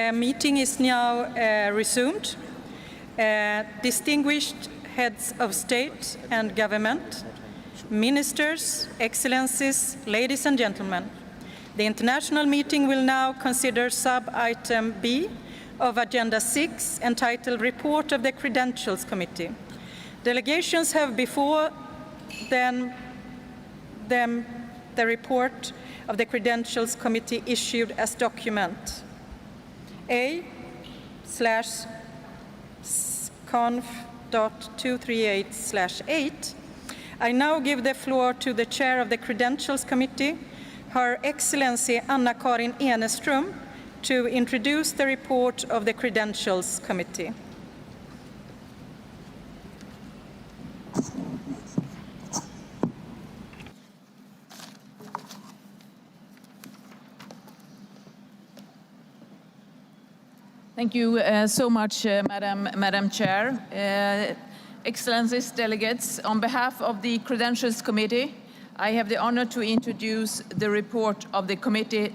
The meeting is now resumed. Distinguished heads of state and government, ministers, excellencies, ladies and gentlemen, the international meeting will now consider sub-item B of Agenda 6, entitled Report of the Credentials Committee. Delegations have before them the report of the Credentials Committee issued as document A/conf.238/8. I now give the floor to the chair of the Credentials Committee, Her Excellency Anna-Karin Eneström, to introduce the report of the Credentials Committee. Thank you so much, Madam Chair. Excellencies, delegates, on behalf of the Credentials Committee, I have the honor to introduce the report of the committee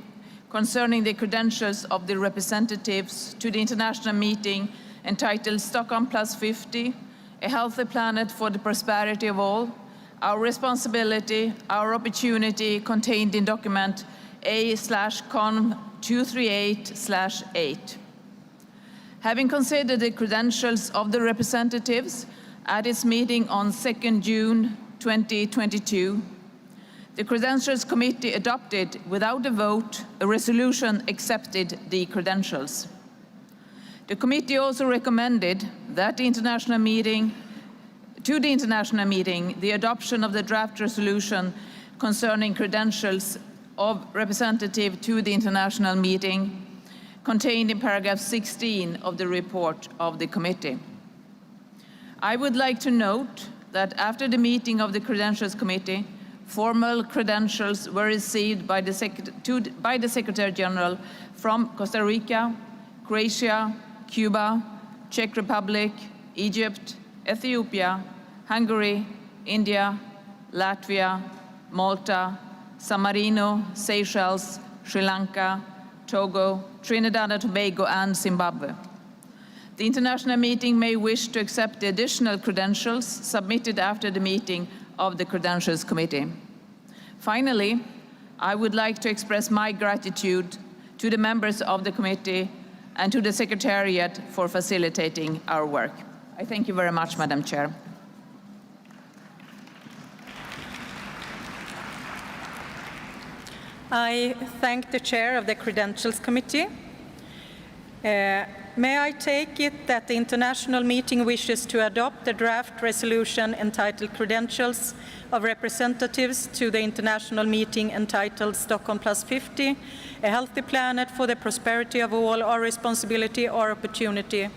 concerning the credentials of the representatives to the international meeting entitled Stockholm+50, A Healthy Planet for the Prosperity of All, Our Responsibility, Our Opportunity, contained in document A/conf.238/8. Having considered the credentials of the representatives at its meeting on 2nd June 2022, the Credentials Committee adopted, without a vote, a resolution accepted the credentials. The committee also recommended that the international meeting, the adoption of the draft resolution concerning credentials of representative to the international meeting contained in paragraph 16 of the report of the committee. I would like to note that after the meeting of the Credentials Committee, formal credentials were received by the Secretary General from Costa Rica, Croatia, Cuba, Czech Republic, Egypt, Ethiopia, Hungary, India, Latvia, Malta, San Marino, Seychelles, Sri Lanka, Togo, Trinidad and Tobago, and Zimbabwe. The international meeting may wish to accept the additional credentials submitted after the meeting of the Credentials Committee. Finally, I would like to express my gratitude to the members of the committee and to the Secretariat for facilitating our work. I thank you very much, Madam Chair. I thank the chair of the Credentials Committee. May I take it that the international meeting wishes to adopt the draft resolution entitled Credentials of Representatives to the international meeting entitled Stockholm+50, A Healthy Planet for the Prosperity of All, Our Responsibility, Our Opportunity,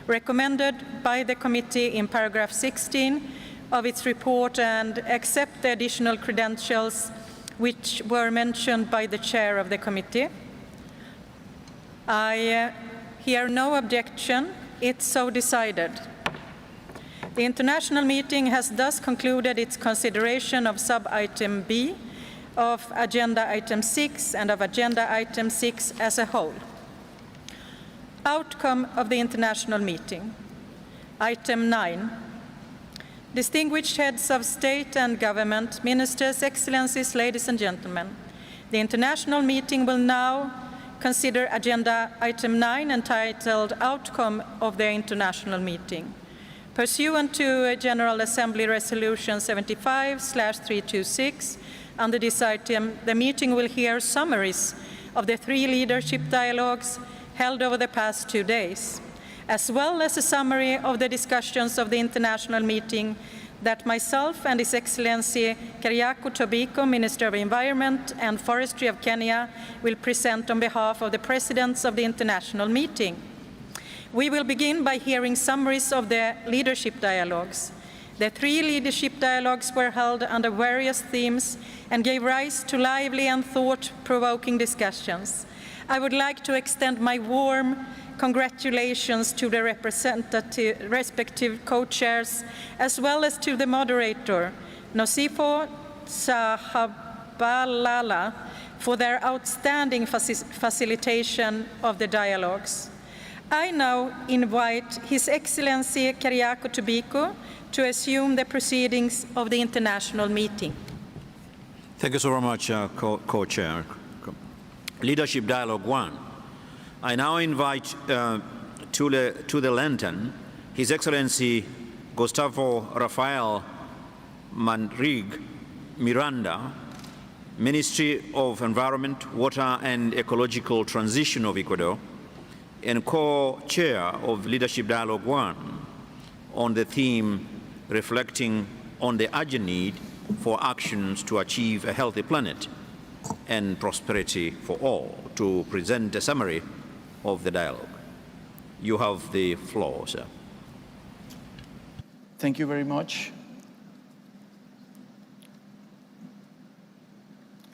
recommended by the committee in paragraph 16 of its report, and accept the additional credentials which were mentioned by the chair of the committee? I hear no objection. It's so decided. The international meeting has thus concluded its consideration of sub-item B of Agenda Item 6 and of Agenda Item 6 as a whole. Outcome of the international meeting. Item 9. Distinguished heads of state and government, ministers, excellencies, ladies and gentlemen, the international meeting will now consider Agenda Item 9 entitled Outcome of the International Meeting. Pursuant to General Assembly Resolution 75/326, under this item, the meeting will hear summaries of the 3 leadership dialogues held over the past 2 days, as well as a summary of the discussions of the international meeting that myself and His Excellency Keriako Tobiko, Minister of Environment and Forestry of Kenya, will present on behalf of the presidents of the international meeting. We will begin by hearing summaries of the leadership dialogues. The 3 leadership dialogues were held under various themes and gave rise to lively and thought-provoking discussions. I would like to extend my warm congratulations to the respective co-chairs, as well as to the moderator, Nosifo Sahabalala, for their outstanding facilitation of the dialogues. I now invite His Excellency Kyriako Tobiko to assume the proceedings of the international meeting. Thank you so very much, Co-Chair. Leadership Dialogue 1. I now invite to the lantern His Excellency Gustavo Rafael Manrique Miranda, Ministry of Environment, Water and Ecological Transition of Ecuador, and co-chair of Leadership Dialogue 1 on the theme reflecting on the urgent need for actions to achieve a healthy planet and prosperity for all, to present a summary of the dialogue. You have the floor, sir. Thank you very much.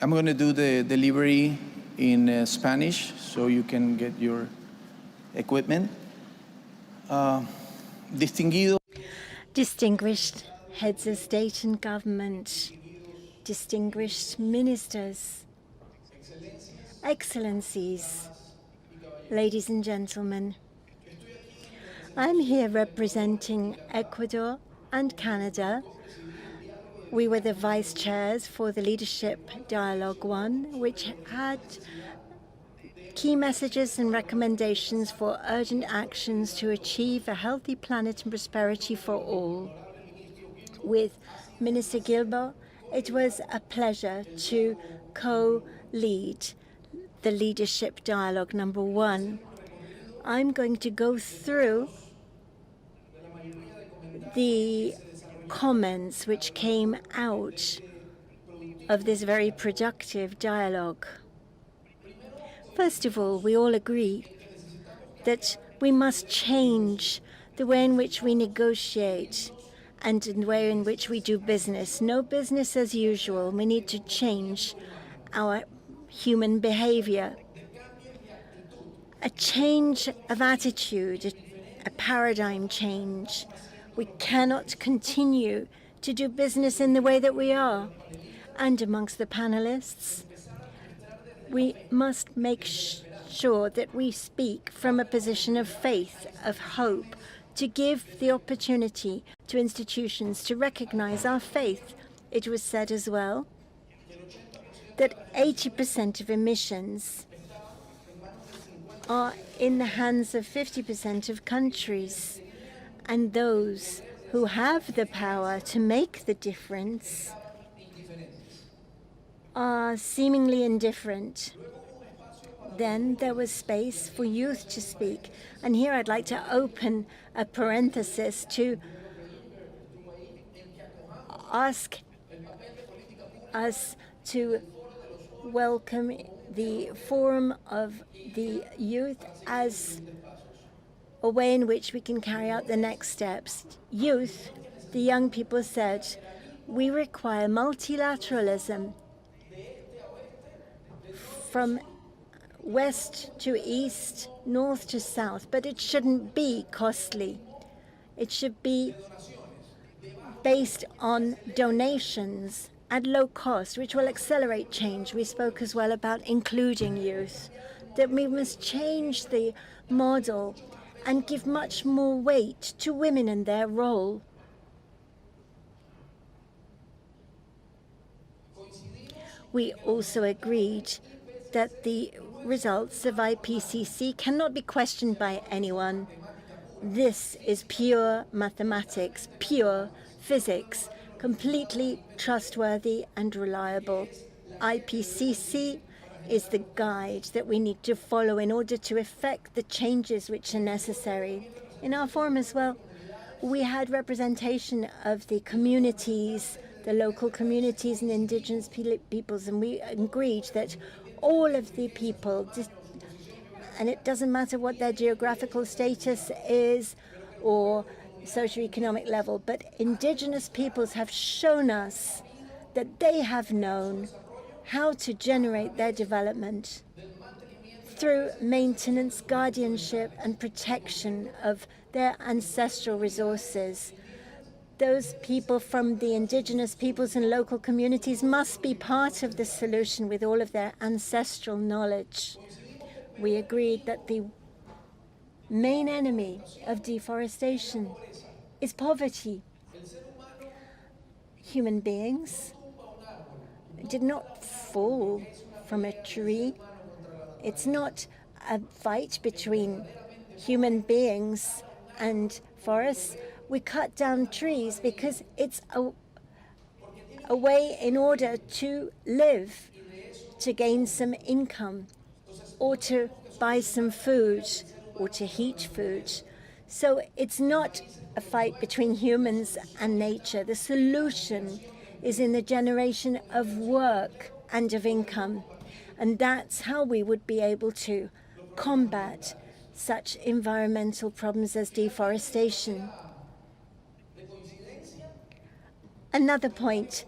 I'm going to do the delivery in Spanish so you can get your equipment. Distinguished heads of state and government, distinguished ministers, excellencies, ladies and gentlemen, I'm here representing Ecuador and Canada. We were the vice chairs for the Leadership Dialogue 1, which had key messages and recommendations for urgent actions to achieve a healthy planet and prosperity for all. With Minister Gilbo, it was a pleasure to co-lead the Leadership Dialogue number 1. I'm going to go through the comments which came out of this very productive dialogue. First of all, we all agree that we must change the way in which we negotiate and the way in which we do business. No business as usual. We need to change our human behavior. A change of attitude, a paradigm change. We cannot continue to do business in the way that we are. And amongst the panelists, we must make sure that we speak from a position of faith, of hope, to give the opportunity to institutions to recognize our faith. It was said as well that 80% of emissions are in the hands of 50% of countries. And those who have the power to make the difference are seemingly indifferent. Then there was space for youth to speak. And here I'd like to open a parenthesis to ask us to welcome the Forum of the Youth as a way in which we can carry out the next steps. Youth, the young people said, we require multilateralism from west to east, north to south, but it shouldn't be costly. It should be based on donations at low cost, which will accelerate change. We spoke as well about including youth, that we must change the model and give much more weight to women and their role. We also agreed that the results of IPCC cannot be questioned by anyone. This is pure mathematics, pure physics, completely trustworthy and reliable. IPCC is the guide that we need to follow in order to effect the changes which are necessary. In our forum as well, we had representation of the communities, the local communities and indigenous peoples, and we agreed that all of the people, and it doesn't matter what their geographical status is or socioeconomic level, but indigenous peoples have shown us that they have known how to generate their development through maintenance, guardianship, and protection of their ancestral resources. those people from the indigenous peoples and local communities must be part of the solution with all of their ancestral knowledge. We agreed that the main enemy of deforestation is poverty. Human beings did not fall from a tree. It's not a fight between human beings and forests. We cut down trees because it's a way in order to live, to gain some income, or to buy some food, or to heat food. So it's not a fight between humans and nature. The solution is in the generation of work and of income. And that's how we would be able to combat such environmental problems as deforestation. Another point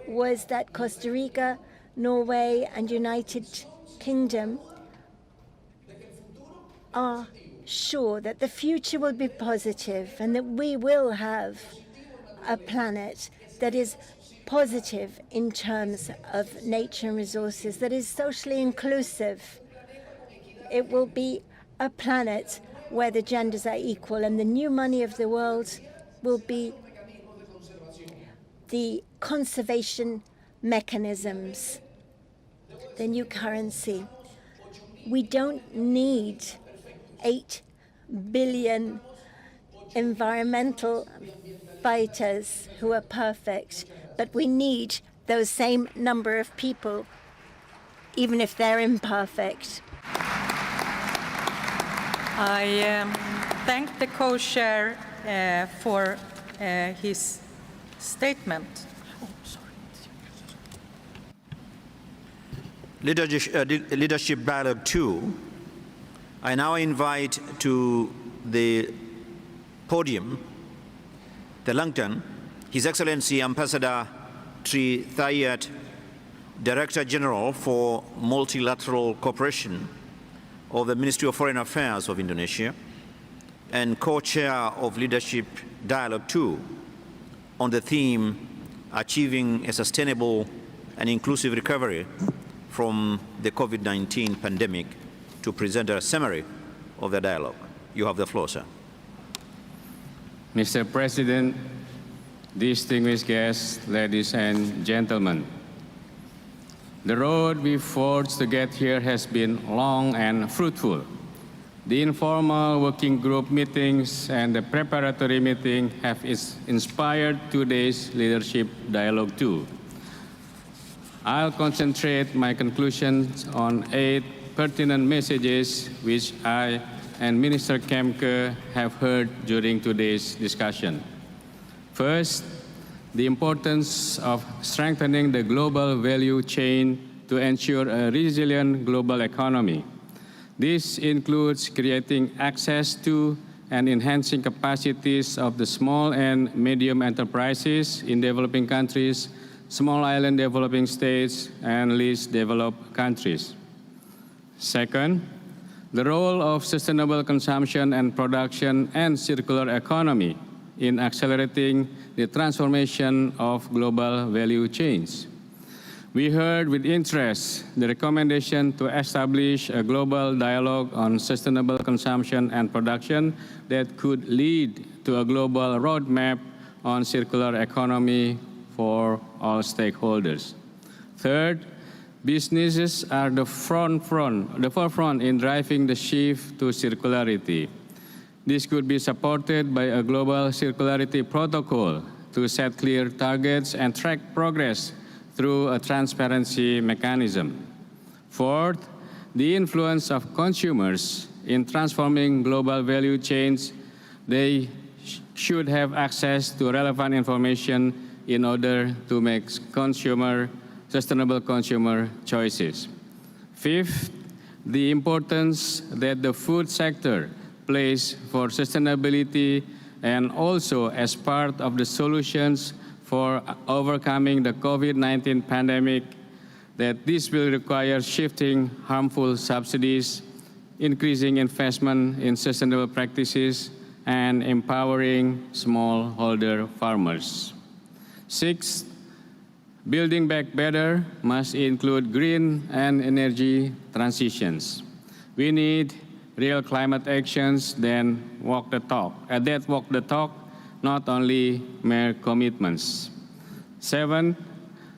was that Costa Rica, Norway, and United Kingdom are sure that the future will be positive and that we will have a planet that is positive in terms of nature and resources, that is socially inclusive. It will be a planet where the genders are equal, and the new money of the world will be the conservation mechanisms, the new currency. We don't need 8 billion environmental fighters who are perfect, but we need those same number of people, even if they're imperfect. I thank the co-chair for his statement. Leadership Dialogue 2. I now invite to the podium, the Langton, His Excellency Ambassador Tri Thayat, Director General for Multilateral Cooperation of the Ministry of Foreign Affairs of Indonesia, and co-chair of Leadership Dialogue 2 on the theme Achieving a Sustainable and Inclusive Recovery from the COVID-19 pandemic, to present a summary of the dialogue. You have the floor, sir. Mr. President, distinguished guests, ladies and gentlemen, the road we forged to get here has been long and fruitful. The informal working group meetings and the preparatory meeting have inspired today's Leadership Dialogue 2. I'll concentrate my conclusions on 8 pertinent messages which I and Minister Kemke have heard during today's discussion. First, the importance of strengthening the global value chain to ensure a resilient global economy. This includes creating access to and enhancing capacities of the small and medium enterprises in developing countries, small island developing states, and least developed countries. Second, the role of sustainable consumption and production and circular economy in accelerating the transformation of global value chains. We heard with interest the recommendation to establish a global dialogue on sustainable consumption and production that could lead to a global roadmap on circular economy for all stakeholders. Third, businesses are the forefront in driving the shift to circularity. This could be supported by a global circularity protocol to set clear targets and track progress through a transparency mechanism. Fourth, the influence of consumers in transforming global value chains. They should have access to relevant information in order to make sustainable consumer choices. Fifth, the importance that the food sector plays for sustainability and also as part of the solutions for overcoming the COVID-19 pandemic, that this will require shifting harmful subsidies, increasing investment in sustainable practices, and empowering smallholder farmers. Sixth, building back better must include green and energy transitions. We need real climate actions that walk the talk, not only mere commitments. Seven,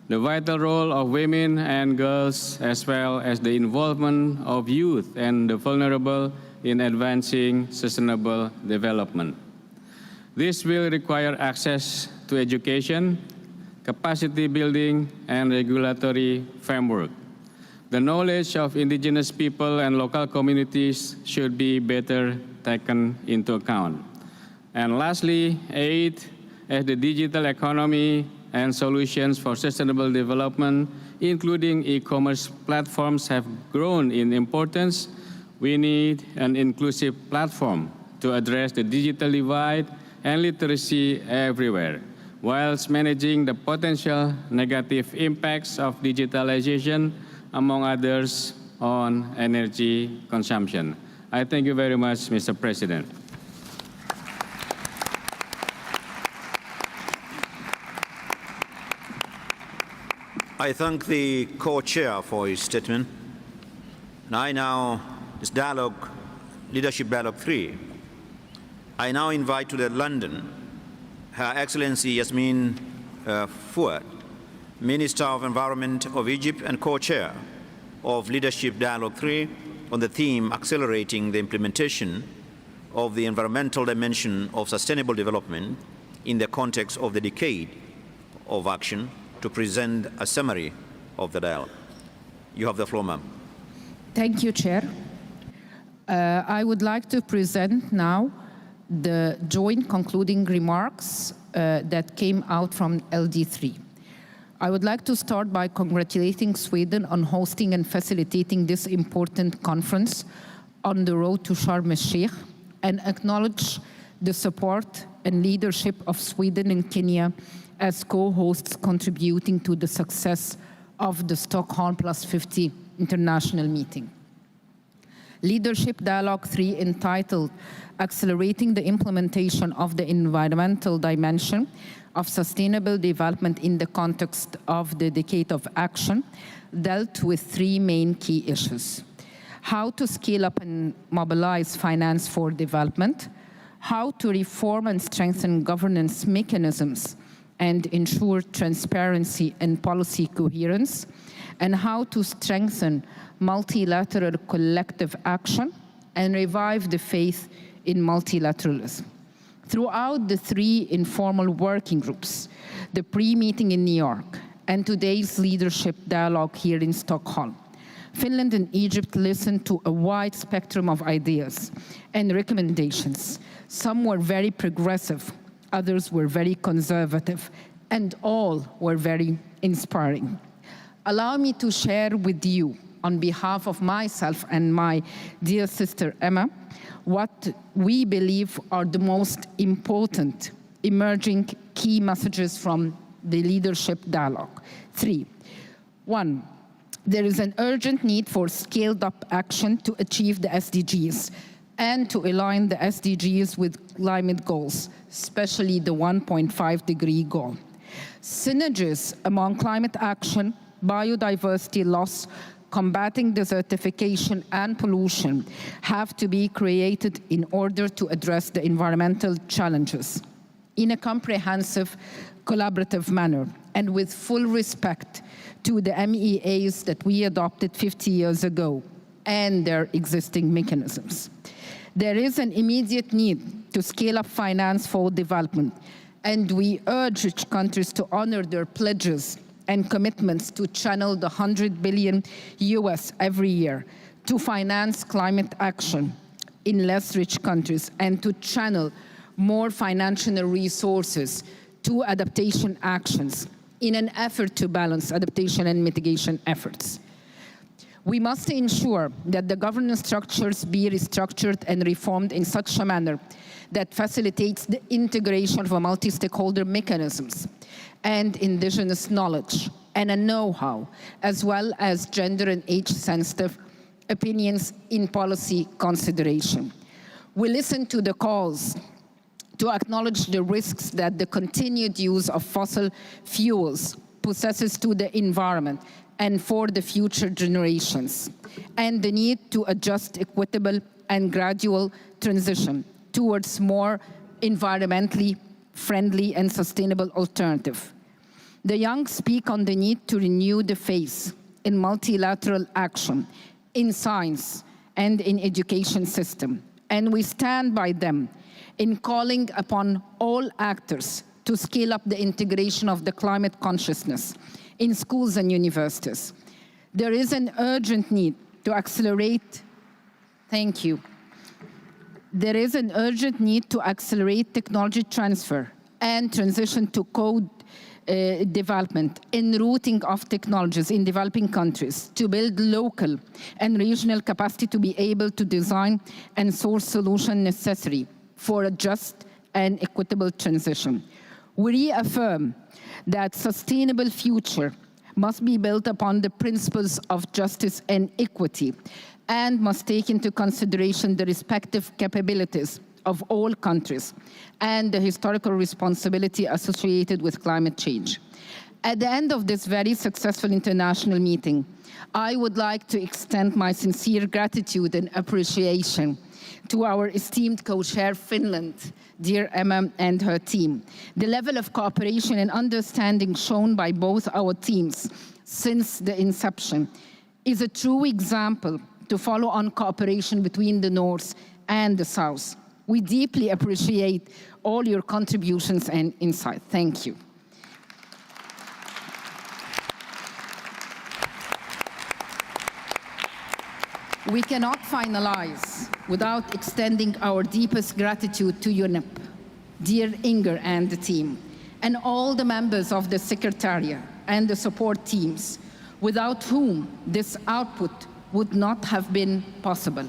the vital role of women and girls, as well as the involvement of youth and the vulnerable in advancing sustainable development. This will require access to education, capacity building, and regulatory framework. The knowledge of indigenous people and local communities should be better taken into account. And lastly, 8, as the digital economy and solutions for sustainable development, including e-commerce platforms, have grown in importance, we need an inclusive platform to address the digital divide and literacy everywhere, whilst managing the potential negative impacts of digitalization, among others, on energy consumption. I thank you very much, Mr. President. I thank the co-chair for his statement. This Leadership Dialogue 3. I now invite to the London Her Excellency Yasmin Fuad, Minister of Environment of Egypt and co-chair of Leadership Dialogue 3 on the theme Accelerating the Implementation of the Environmental Dimension of Sustainable Development in the context of the Decade of Action, to present a summary of the dialogue. You have the floor, ma'am. Thank you, Chair. I would like to present now the joint concluding remarks that came out from LD3. I would like to start by congratulating Sweden on hosting and facilitating this important conference on the road to Sharm el-Sheikh, and acknowledge the support and leadership of Sweden and Kenya as co-hosts contributing to the success of the Stockholm+50 international meeting. Leadership Dialogue 3, entitled Accelerating the Implementation of the Environmental Dimension of Sustainable Development in the Context of the Decade of Action, dealt with 3 main key issues: how to scale up and mobilize finance for development, how to reform and strengthen governance mechanisms and ensure transparency and policy coherence, and how to strengthen multilateral collective action and revive the faith in multilateralism. Throughout the 3 informal working groups, the pre-meeting in New York, and today's leadership dialogue here in Stockholm, Finland and Egypt listened to a wide spectrum of ideas and recommendations. Some were very progressive, others were very conservative, and all were very inspiring. Allow me to share with you, on behalf of myself and my dear sister Emma, what we believe are the most important emerging key messages from the leadership dialogue. 3. 1. There is an urgent need for scaled-up action to achieve the SDGs and to align the SDGs with climate goals, especially the 1.5-degree goal. Synergies among climate action, biodiversity loss, combating desertification and pollution have to be created in order to address the environmental challenges in a comprehensive, collaborative manner, and with full respect to the MEAs that we adopted 50 years ago and their existing mechanisms. There is an immediate need to scale up finance for development, and we urge rich countries to honor their pledges and commitments to channel the $100 billion US every year to finance climate action in less rich countries, and to channel more financial resources to adaptation actions in an effort to balance adaptation and mitigation efforts. We must ensure that the governance structures be restructured and reformed in such a manner that facilitates the integration of multi-stakeholder mechanisms and indigenous knowledge and a know-how, as well as gender and age-sensitive opinions in policy consideration. We listen to the calls to acknowledge the risks that the continued use of fossil fuels possesses to the environment and for the future generations, and the need to adjust equitable and gradual transition towards more environmentally friendly and sustainable alternative. The young speak on the need to renew the faith in multilateral action, in science, and in education system. And we stand by them in calling upon all actors to scale up the integration of the climate consciousness in schools and universities. There is an urgent need to accelerate, thank you. There is an urgent need to accelerate technology transfer and transition to code development, enrooting of technologies in developing countries to build local and regional capacity to be able to design and source solutions necessary for a just and equitable transition. We reaffirm that sustainable future must be built upon the principles of justice and equity and must take into consideration the respective capabilities of all countries and the historical responsibility associated with climate change. At the end of this very successful international meeting, I would like to extend my sincere gratitude and appreciation to our esteemed co-chair Finland, dear Emma and her team. The level of cooperation and understanding shown by both our teams since the inception is a true example to follow on cooperation between the North and the South. We deeply appreciate all your contributions and insight. Thank you. We cannot finalize without extending our deepest gratitude to UNEP, dear Inger and the team, and all the members of the Secretariat and the support teams, without whom this output would not have been possible.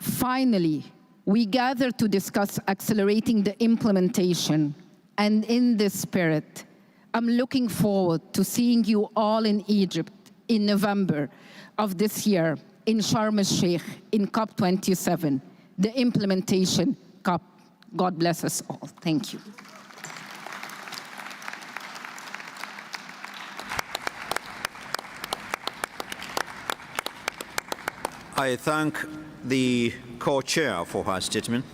Finally, we gather to discuss accelerating the implementation, and in this spirit, I'm looking forward to seeing you all in Egypt in November of this year in Sharm el-Sheikh in COP27, the implementation COP. God bless us all. Thank you. I thank the co-chair for her statement.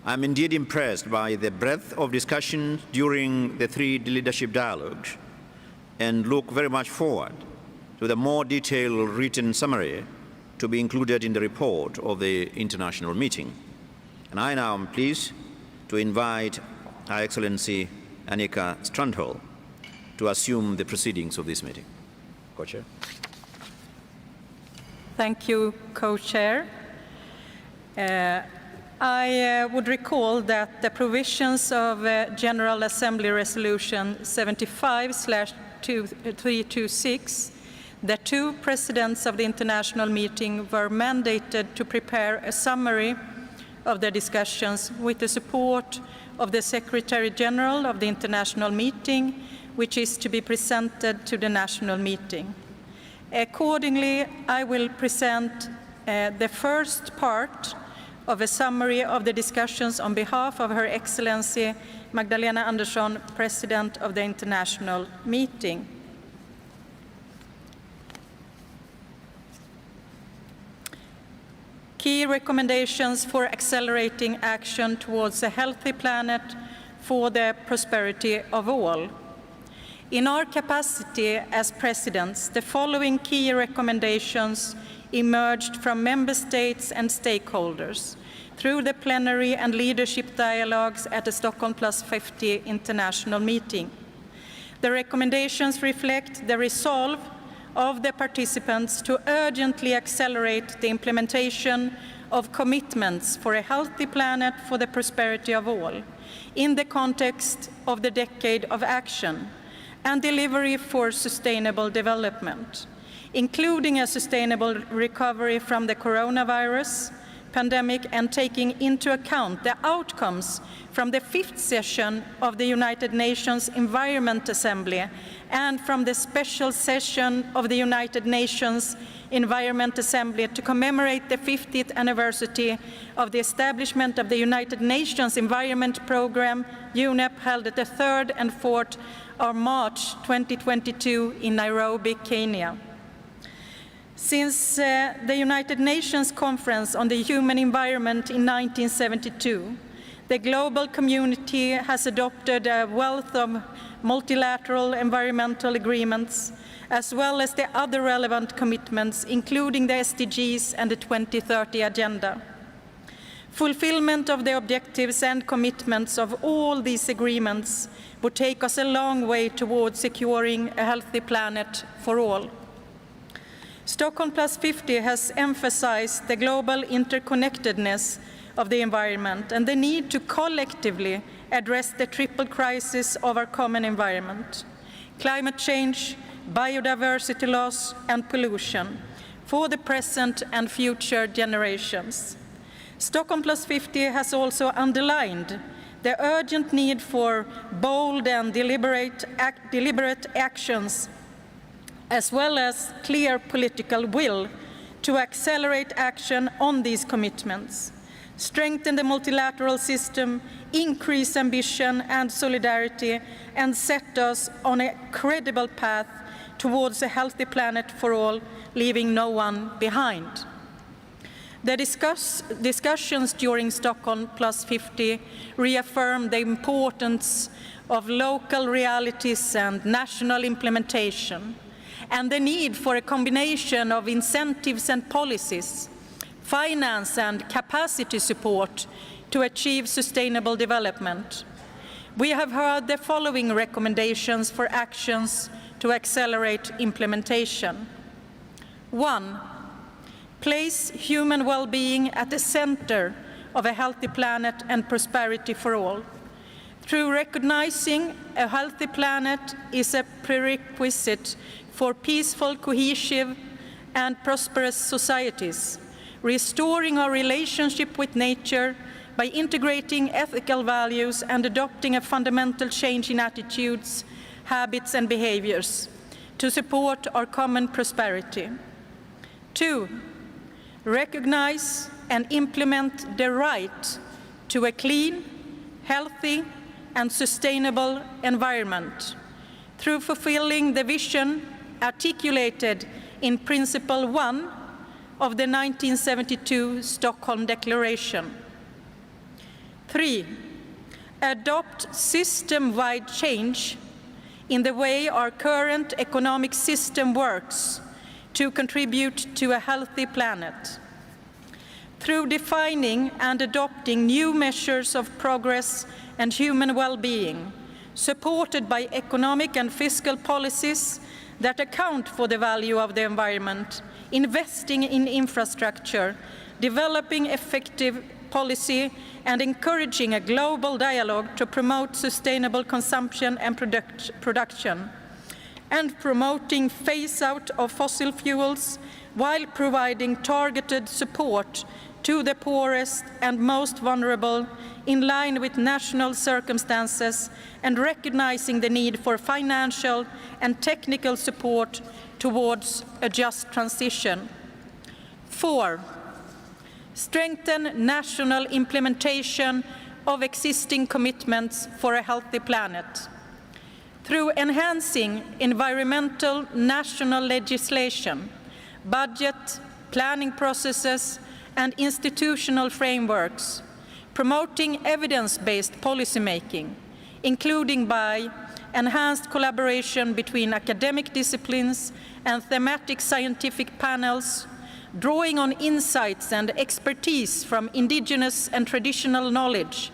I'm indeed impressed by the breadth of discussion during the three leadership dialogues and look very much forward to the more detailed written summary to be included in the report of the international meeting. And I now am pleased to invite Her Excellency Annika Strandhäll to assume the proceedings of this meeting. Co-chair. Thank you, Co-Chair. I would recall that the provisions of General Assembly Resolution 75/326, the two presidents of the international meeting were mandated to prepare a summary of the discussions with the support of the Secretary General of the international meeting, which is to be presented to the national meeting. Accordingly, I will present the first part of a summary of the discussions on behalf of Her Excellency Magdalena Andersson, President of the International Meeting. Key recommendations for accelerating action towards a healthy planet for the prosperity of all. In our capacity as presidents, the following key recommendations emerged from member states and stakeholders through the plenary and leadership dialogues at the Stockholm+50 international meeting. The recommendations reflect the resolve of the participants to urgently accelerate the implementation of commitments for a healthy planet for the prosperity of all in the context of the decade of action and delivery for sustainable development, including a sustainable recovery from the coronavirus, pandemic and taking into account the outcomes from the 5th session of the United Nations Environment Assembly and from the special session of the United Nations Environment Assembly to commemorate the 50th anniversary of the establishment of the United Nations Environment Programme, UNEP, held at the 3rd and 4th of March 2022 in Nairobi, Kenya. Since the United Nations Conference on the Human Environment in 1972, the global community has adopted a wealth of multilateral environmental agreements, as well as the other relevant commitments, including the SDGs and the 2030 Agenda. Fulfillment of the objectives and commitments of all these agreements would take us a long way towards securing a healthy planet for all. Stockholm+50 has emphasized the global interconnectedness of the environment and the need to collectively address the triple crisis of our common environment: climate change, biodiversity loss, and pollution for the present and future generations. Stockholm+50 has also underlined the urgent need for bold and deliberate actions, as well as clear political will to accelerate action on these commitments, strengthen the multilateral system, increase ambition and solidarity, and set us on a credible path towards a healthy planet for all, leaving no one behind. The discussions during Stockholm+50 reaffirm the importance of local realities and national implementation, and the need for a combination of incentives and policies, finance and capacity support to achieve sustainable development. We have heard the following recommendations for actions to accelerate implementation. 1. Place human well-being at the center of a healthy planet and prosperity for all. Through recognizing a healthy planet is a prerequisite for peaceful, cohesive, and prosperous societies, restoring our relationship with nature by integrating ethical values and adopting a fundamental change in attitudes, habits, and behaviors to support our common prosperity. 2. Recognize and implement the right to a clean, healthy, and sustainable environment through fulfilling the vision articulated in Principle 1 of the 1972 Stockholm Declaration. 3. Adopt system-wide change in the way our current economic system works to contribute to a healthy planet. Through defining and adopting new measures of progress and human well-being, supported by economic and fiscal policies that account for the value of the environment, investing in infrastructure, developing effective policy, and encouraging a global dialogue to promote sustainable consumption and production, and promoting phase-out of fossil fuels while providing targeted support to the poorest and most vulnerable in line with national circumstances and recognizing the need for financial and technical support towards a just transition. 4. Strengthen national implementation of existing commitments for a healthy planet. Through enhancing environmental national legislation, budget, planning processes, and institutional frameworks, promoting evidence-based policymaking, including by enhanced collaboration between academic disciplines and thematic scientific panels, drawing on insights and expertise from indigenous and traditional knowledge,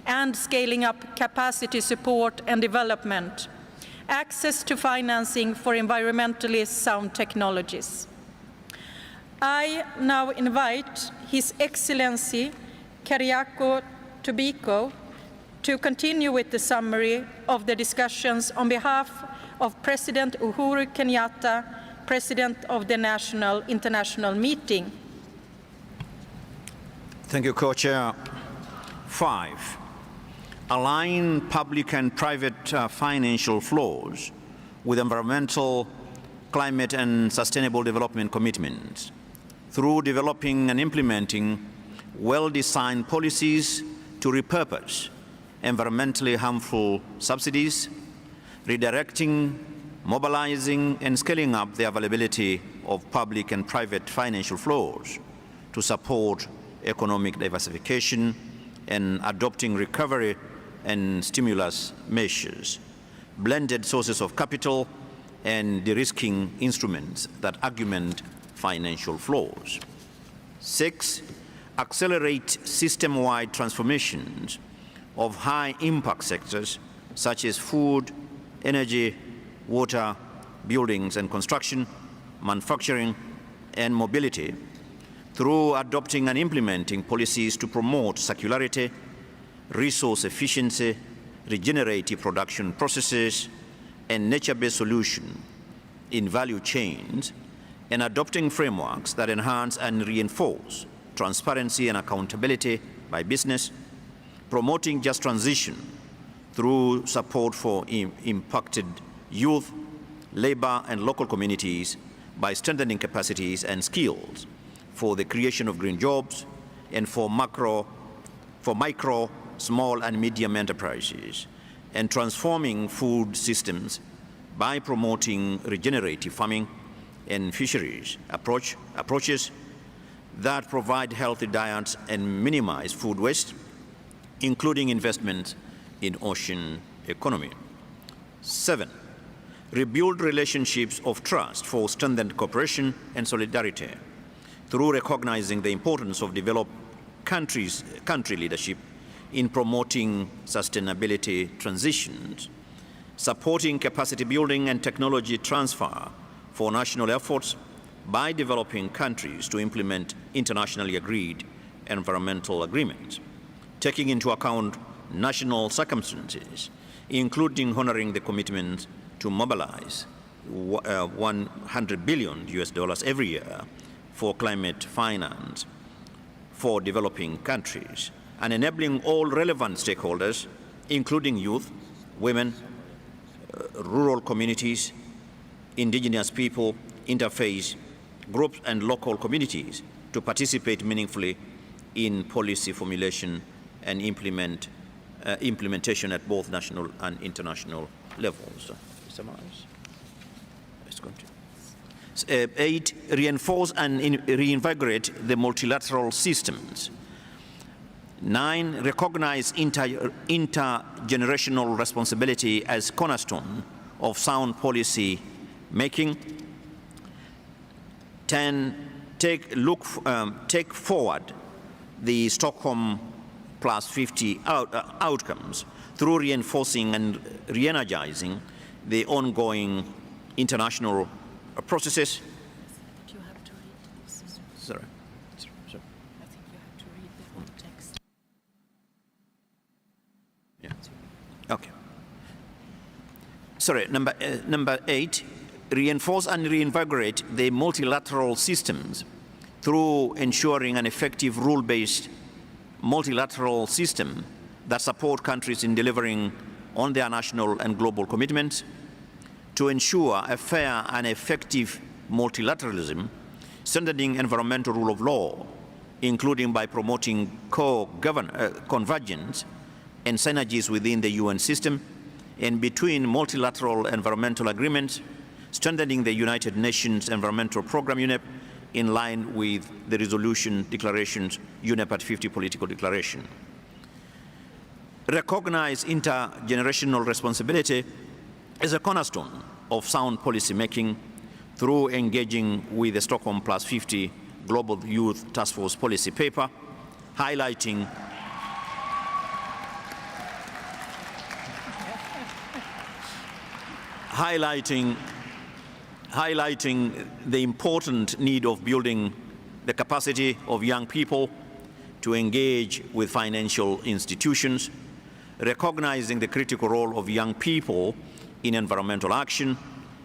and scaling up capacity support and development, access to financing for environmentally sound technologies. I now invite His Excellency Kyriako Tobiko to continue with the summary of the discussions on behalf of President Uhuru Kenyatta, President of the International Meeting. Thank you, Co-Chair. 5, align public and private financial flows with environmental, climate, and sustainable development commitments through developing and implementing well-designed policies to repurpose environmentally harmful subsidies, redirecting, mobilizing, and scaling up the availability of public and private financial flows to support economic diversification and adopting recovery and stimulus measures, blended sources of capital, and de-risking instruments that augment financial flows. 6, accelerate system-wide transformations of high-impact sectors such as food, energy, water, buildings and construction, manufacturing, and mobility through adopting and implementing policies to promote circularity, resource efficiency, regenerative production processes, and nature-based solutions in value chains, and adopting frameworks that enhance and reinforce transparency and accountability by business, promoting just transition through support for impacted youth, labor, and local communities by strengthening capacities and skills for the creation of green jobs and for micro, small, and medium enterprises, and transforming food systems by promoting regenerative farming and fisheries approaches that provide healthy diets and minimize food waste, including investment in ocean economy. 7, rebuild relationships of trust for strengthened cooperation and solidarity through recognizing the importance of developed country leadership in promoting sustainability transitions, supporting capacity building and technology transfer for national efforts by developing countries to implement internationally agreed environmental agreements, taking into account national circumstances, including honoring the commitment to mobilize $100 billion every year for climate finance for developing countries, and enabling all relevant stakeholders, including youth, women, rural communities, indigenous people, interfaith groups, and local communities to participate meaningfully in policy formulation and implementation at both national and international levels. Let's continue. 8, reinforce and reinvigorate the multilateral systems. 9, recognize intergenerational responsibility as cornerstone of sound policy making. 10, take forward the Stockholm+50 outcomes through reinforcing and re-energizing the ongoing international processes. You have to read this. Sorry. I think you have to read the whole text. Yeah. Okay. Sorry. Number 8. Reinforce and reinvigorate the multilateral systems through ensuring an effective rule-based multilateral system that support countries in delivering on their national and global commitments, to ensure a fair and effective multilateralism, strengthening environmental rule of law, including by promoting convergence and synergies within the UN system and between multilateral environmental agreements, strengthening the United Nations Environmental Programme UNEP in line with the resolution declarations UNEP at 50 political declaration. Recognize intergenerational responsibility as a cornerstone of sound policy making through engaging with the Stockholm+50 Global Youth Task Force policy paper, highlighting the important need of building the capacity of young people to engage with financial institutions, recognizing the critical role of young people in environmental action,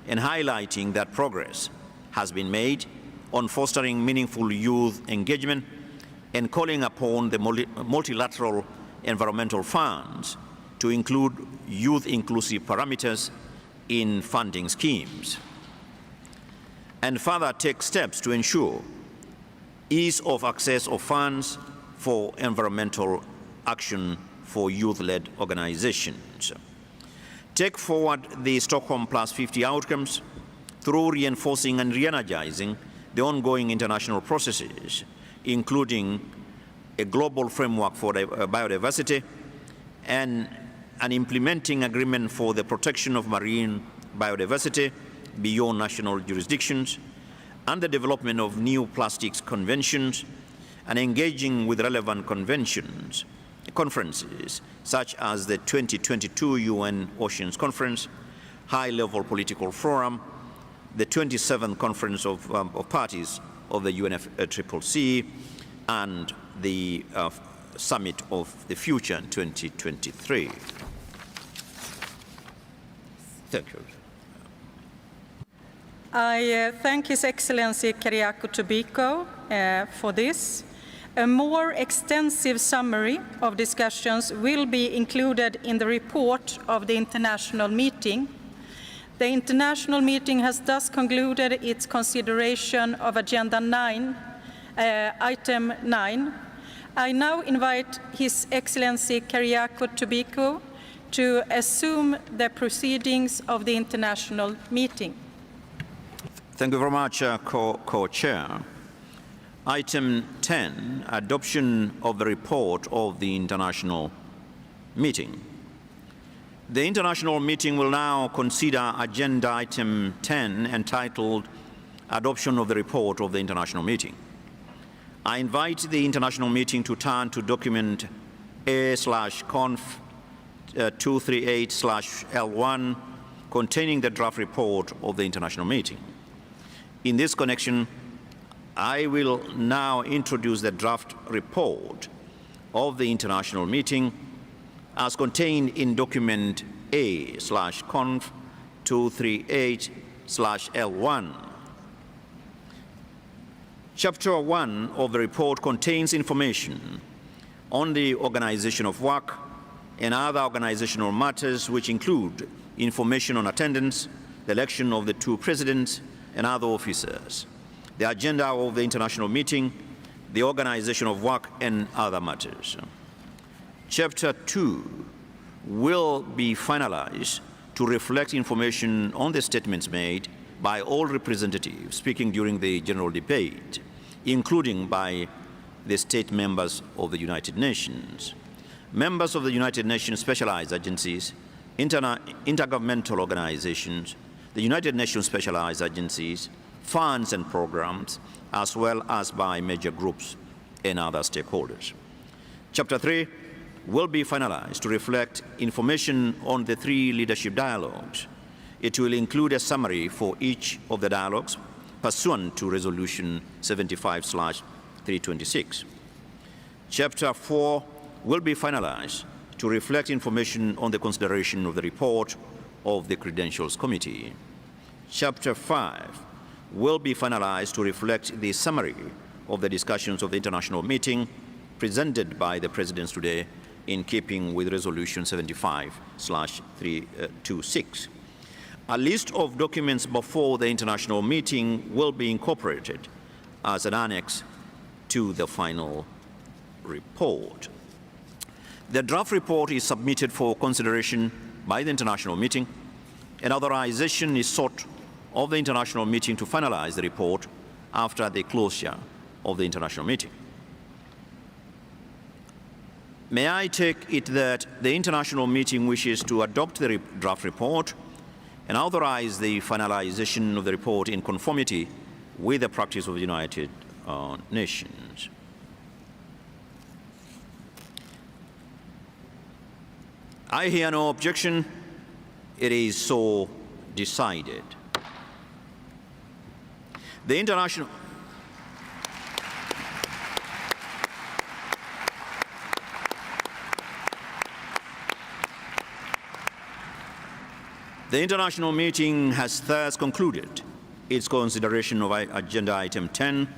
and highlighting that progress has been made on fostering meaningful youth engagement and calling upon the multilateral environmental funds to include youth-inclusive parameters in funding schemes, and further take steps to ensure ease of access of funds for environmental action for youth-led organizations. Take forward the Stockholm+50 outcomes through reinforcing and re-energizing the ongoing international processes, including a global framework for biodiversity and an implementing agreement for the protection of marine biodiversity beyond national jurisdictions, and the development of new plastics conventions, and engaging with relevant conventions, conferences, such as the 2022 UN Oceans Conference, High-Level Political Forum, the 27th Conference of Parties of the UNFCCC, and the Summit of the Future in 2023. Thank you. I thank His Excellency Kyriakou Tobiko for this. A more extensive summary of discussions will be included in the report of the international meeting. The international meeting has thus concluded its consideration of Agenda 9, Item 9. I now invite His Excellency Kyriakou Tobiko to assume the proceedings of the international meeting. Thank you very much, Co-Chair. Item 10, adoption of the report of the international meeting. The international meeting will now consider agenda item 10 entitled Adoption of the Report of the International Meeting. I invite the international meeting to turn to document A/conf 238/L1 containing the draft report of the international meeting. In this connection, I will now introduce the draft report of the international meeting as contained in document A/conf 238/L1. Chapter 1 of the report contains information on the organization of work and other organizational matters, which include information on attendance, the election of the 2 presidents and other officers, the agenda of the international meeting, the organization of work, and other matters. Chapter 2 will be finalized to reflect information on the statements made by all representatives speaking during the general debate, including by the state members of the United Nations, members of the United Nations specialized agencies, intergovernmental organizations, the United Nations specialized agencies, funds and programs, as well as by major groups and other stakeholders. Chapter 3 will be finalized to reflect information on the 3 leadership dialogues. It will include a summary for each of the dialogues pursuant to Resolution 75/326. Chapter 4 will be finalized to reflect information on the consideration of the report of the Credentials Committee. Chapter 5 will be finalized to reflect the summary of the discussions of the international meeting presented by the presidents today in keeping with Resolution 75/326. A list of documents before the international meeting will be incorporated as an annex to the final report. The draft report is submitted for consideration by the international meeting, and authorization is sought of the international meeting to finalize the report after the closure of the international meeting. May I take it that the international meeting wishes to adopt the draft report and authorize the finalization of the report in conformity with the practice of the United Nations. I hear no objection. It is so decided. The international meeting has thus concluded its consideration of agenda item 10.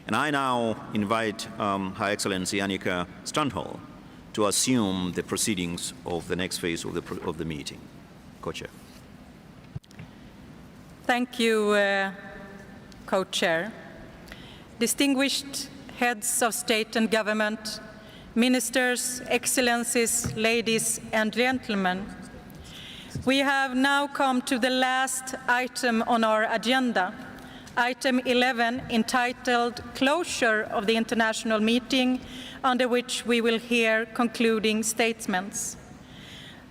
And I now invite Her Excellency Annika Strandhäll to assume the proceedings of the next phase of the meeting. Co-Chair. Thank you, Co-Chair. Distinguished heads of state and government, ministers, excellencies, ladies and gentlemen, we have now come to the last item on our agenda, item 11, entitled Closure of the International Meeting, under which we will hear concluding statements.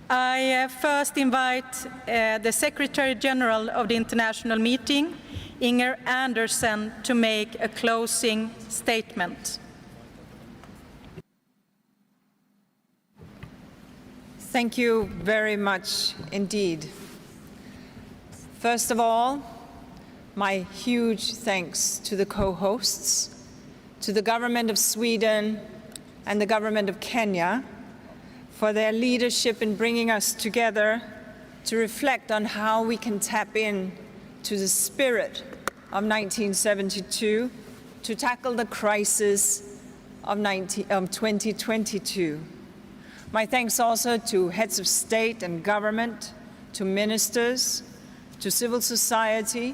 I first invite the Secretary General of the International Meeting, Inger Andersen, to make a closing statement. Thank you very much indeed. First of all, my huge thanks to the co-hosts, to the government of Sweden and the government of Kenya for their leadership in bringing us together to reflect on how we can tap in to the spirit of 1972 to tackle the crisis of 2022. My thanks also to heads of state and government, to ministers, to civil society,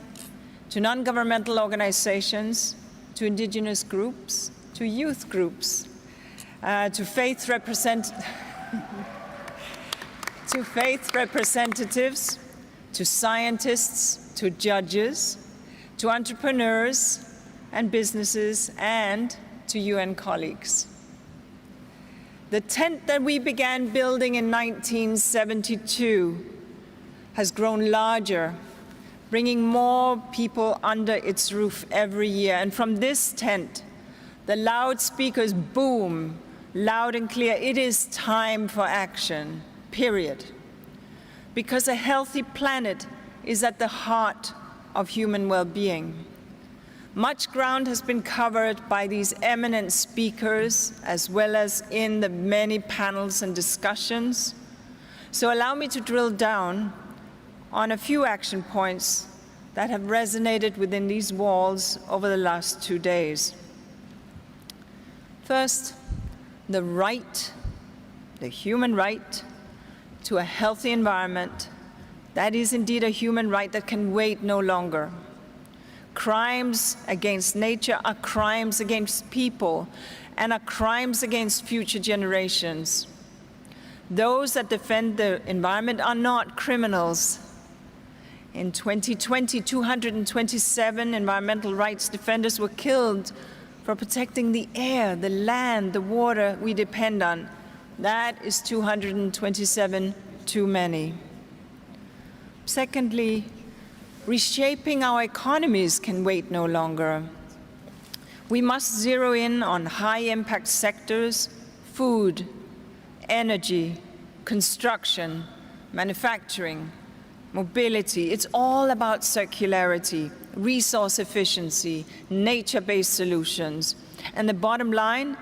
to non-governmental organizations, to indigenous groups, to youth groups, to faith representatives, to scientists, to judges, to entrepreneurs and businesses, and to UN colleagues. The tent that we began building in 1972 has grown larger, bringing more people under its roof every year. And from this tent, the loudspeakers boom loud and clear. It is time for action, period. Because a healthy planet is at the heart of human well-being. Much ground has been covered by these eminent speakers, as well as in the many panels and discussions. So allow me to drill down on a few action points that have resonated within these walls over the last 2 days. First, the human right to a healthy environment. That is indeed a human right that can wait no longer. Crimes against nature are crimes against people and are crimes against future generations. Those that defend the environment are not criminals. In 2020, 227 environmental rights defenders were killed for protecting the air, the land, the water we depend on. That is 227 too many. Secondly, reshaping our economies can wait no longer. We must zero in on high-impact sectors: food, energy, construction, manufacturing, mobility. It's all about circularity, resource efficiency, nature-based solutions. And the bottom line,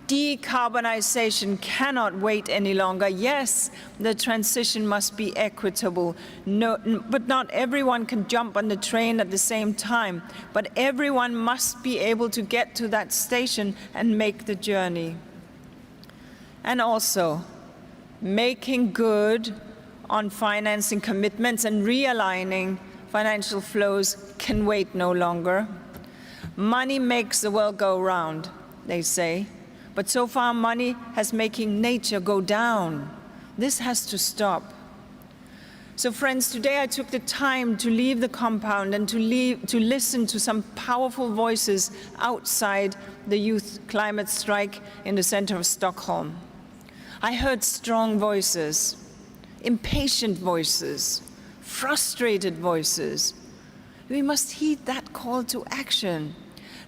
decarbonization cannot wait any longer. Yes, the transition must be equitable, but not everyone can jump on the train at the same time. But everyone must be able to get to that station and make the journey. And also, making good on financing commitments and realigning financial flows can wait no longer. Money makes the world go round, they say. But so far, money has making nature go down. This has to stop. So friends, today I took the time to leave the compound and to listen to some powerful voices outside the youth climate strike in the center of Stockholm. I heard strong voices, impatient voices, frustrated voices. We must heed that call to action.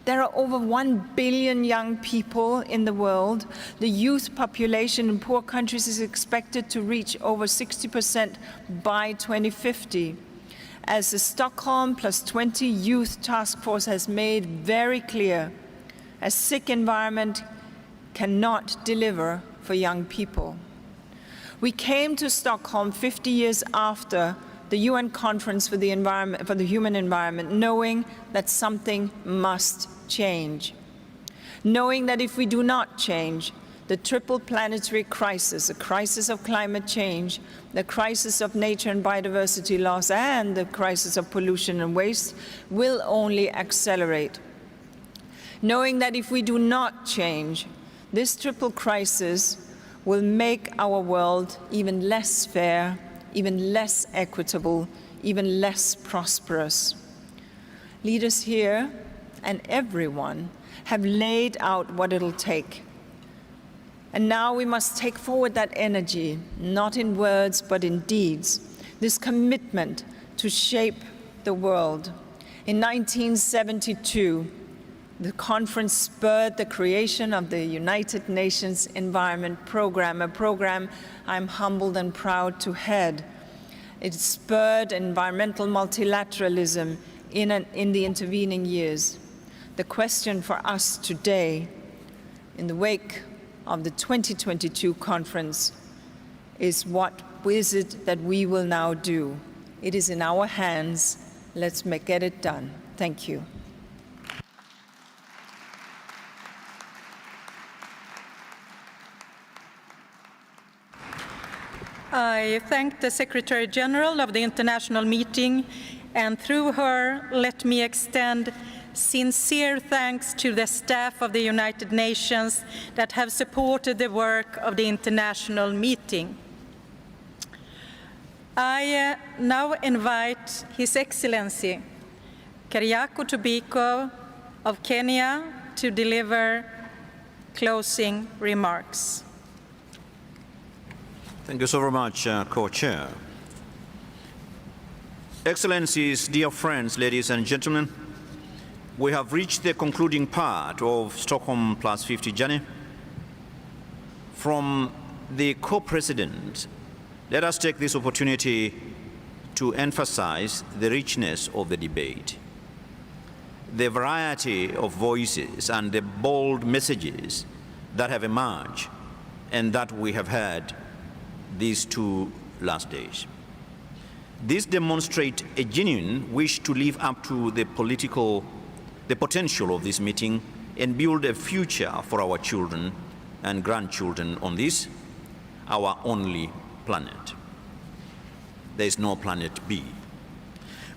There are over 1 billion young people in the world. The youth population in poor countries is expected to reach over 60% by 2050. As the Stockholm+50 Youth Task Force has made very clear, a sick environment cannot deliver for young people. We came to Stockholm 50 years after the UN Conference for the Environment, for the Human Environment, knowing that something must change. Knowing that if we do not change, the triple planetary crisis, the crisis of climate change, the crisis of nature and biodiversity loss, and the crisis of pollution and waste will only accelerate. Knowing that if we do not change, this triple crisis will make our world even less fair, even less equitable, even less prosperous. Leaders here and everyone have laid out what it'll take. And now we must take forward that energy, not in words, but in deeds, this commitment to shape the world. In 1972, the conference spurred the creation of the United Nations Environment Program, a program I'm humbled and proud to head. It spurred environmental multilateralism in the intervening years. The question for us today, in the wake of the 2022 conference, is what is it that we will now do? It is in our hands. Let's get it done. Thank you. I thank the Secretary General of the International Meeting, and through her, let me extend sincere thanks to the staff of the United Nations that have supported the work of the International Meeting. I now invite His Excellency Keriako Tobiko of Kenya to deliver closing remarks. Thank you so very much, Co-Chair. Excellencies, dear friends, ladies and gentlemen, we have reached the concluding part of Stockholm+50 journey. From the co-president, let us take this opportunity to emphasize the richness of the debate, the variety of voices and the bold messages that have emerged and that we have heard these 2 last days. This demonstrates a genuine wish to live up to the potential of this meeting and build a future for our children and grandchildren on this, our only planet. There is no planet B.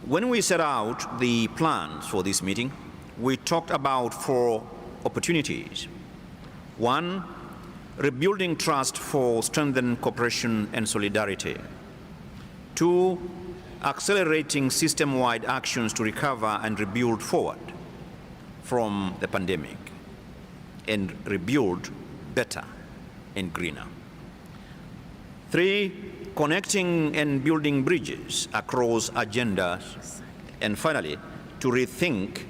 When we set out the plans for this meeting, we talked about 4 opportunities. 1, rebuilding trust for strengthened cooperation and solidarity. 2, accelerating system-wide actions to recover and rebuild forward from the pandemic and rebuild better and greener. 3, connecting and building bridges across agendas. And finally, to rethink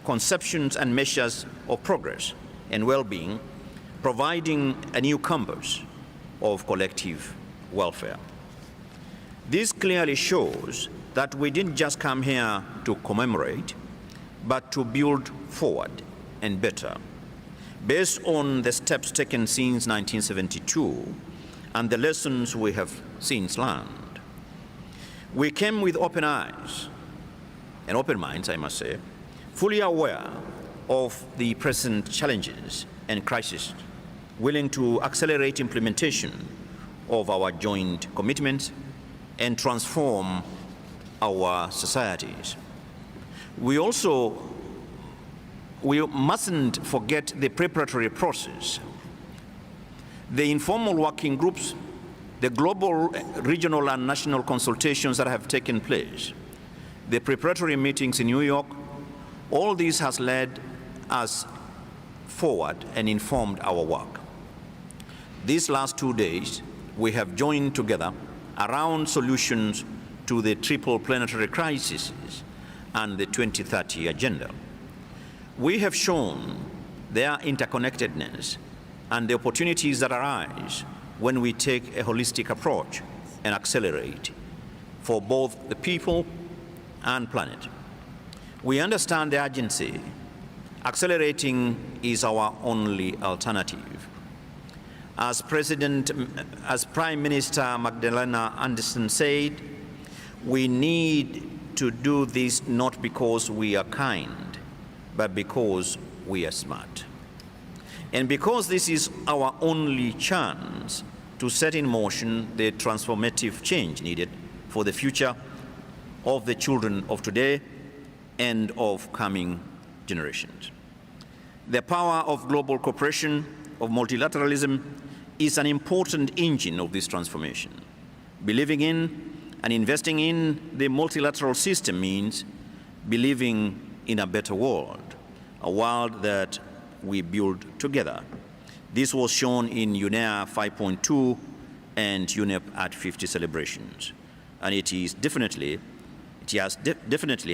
conceptions and measures of progress and well-being, providing a new compass of collective welfare. This clearly shows that we didn't just come here to commemorate, but to build forward and better, based on the steps taken since 1972 and the lessons we have since learned. We came with open eyes and open minds, I must say, fully aware of the present challenges and crises, willing to accelerate implementation of our joint commitments and transform our societies. We mustn't forget the preparatory process, the informal working groups, the global, regional, and national consultations that have taken place, the preparatory meetings in New York. All this has led us forward and informed our work. These last 2 days, we have joined together around solutions to the triple planetary crises and the 2030 agenda. We have shown their interconnectedness and the opportunities that arise when we take a holistic approach and accelerate for both the people and planet. We understand the urgency. Accelerating is our only alternative. As Prime Minister Magdalena Andersson said, We need to do this not because we are kind, but because we are smart. And because this is our only chance to set in motion the transformative change needed for the future of the children of today and of coming generations. The power of global cooperation, of multilateralism, is an important engine of this transformation. Believing in and investing in the multilateral system means believing in a better world, a world that we build together. This was shown in UNEA 5.2 and UNEP at 50 celebrations, and it definitely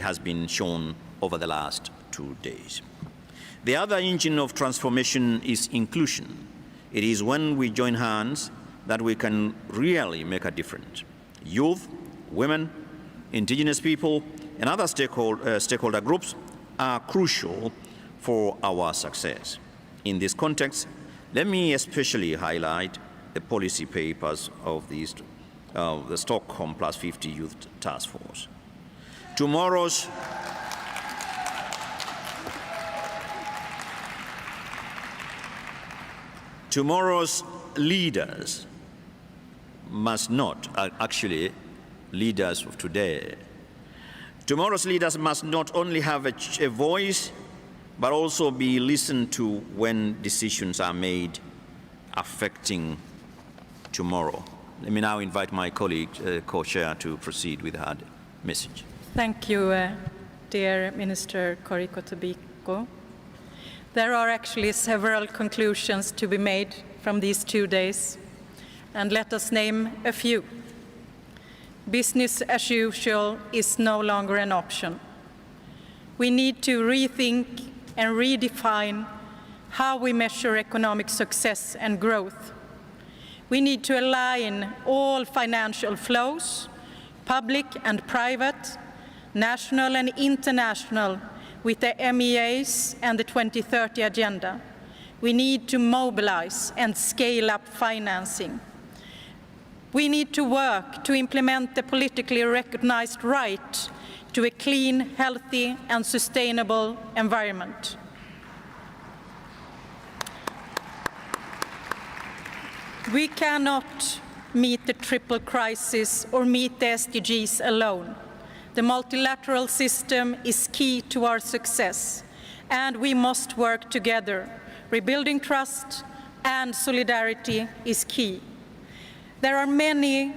has been shown over the last 2 days. The other engine of transformation is inclusion. It is when we join hands that we can really make a difference. Youth, women, indigenous people, and other stakeholder groups are crucial for our success. In this context, let me especially highlight the policy papers of the Stockholm+50 Youth Task Force. Tomorrow's leaders must not, actually, leaders of today. Tomorrow's leaders must not only have a voice, but also be listened to when decisions are made affecting tomorrow. Let me now invite my colleague, co-chair, to proceed with her message. Thank you, dear Minister Koriko. There are actually several conclusions to be made from these 2 days, and let us name a few. Business as usual is no longer an option. We need to rethink and redefine how we measure economic success and growth. We need to align all financial flows, public and private, national and international, with the MEAs and the 2030 Agenda. We need to mobilize and scale up financing. We need to work to implement the politically recognized right to a clean, healthy, and sustainable environment. We cannot meet the triple crisis or meet the SDGs alone. The multilateral system is key to our success, and we must work together. Rebuilding trust and solidarity is key. There are many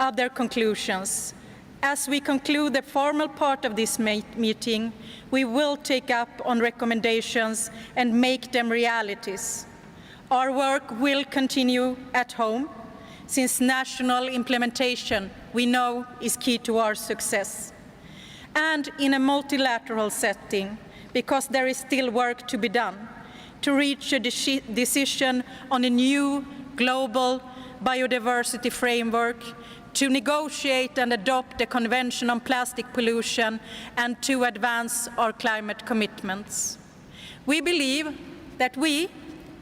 other conclusions. As we conclude the formal part of this meeting, we will take up on recommendations and make them realities. Our work will continue at home, since national implementation, we know, is key to our success. And in a multilateral setting, because there is still work to be done, to reach a decision on a new global biodiversity framework, to negotiate and adopt a convention on plastic pollution, and to advance our climate commitments. We believe that we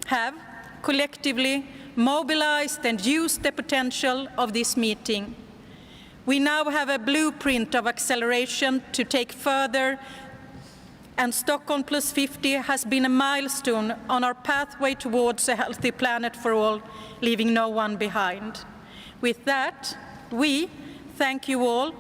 have collectively mobilized and used the potential of this meeting. We now have a blueprint of acceleration to take further, and Stockholm+50 has been a milestone on our pathway towards a healthy planet for all, leaving no one behind. With that, we thank you all,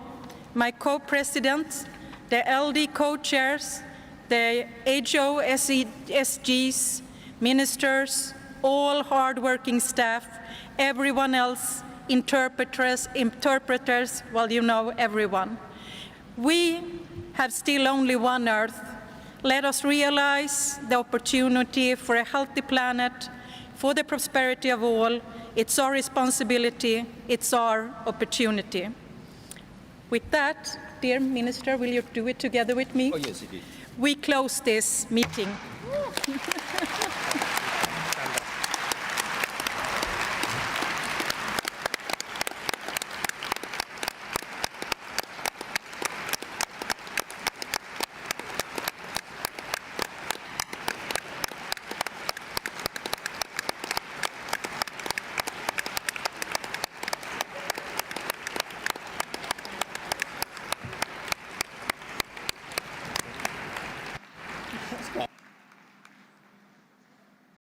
my co-presidents, the LD co-chairs, the HO SGs, ministers, all hard-working staff, everyone else, interpreters, well, you know everyone. We have still only one Earth. Let us realize the opportunity for a healthy planet, for the prosperity of all. It's our responsibility, it's our opportunity. With that, dear Minister, will you do it together with me? Oh, yes, it is. We close this meeting.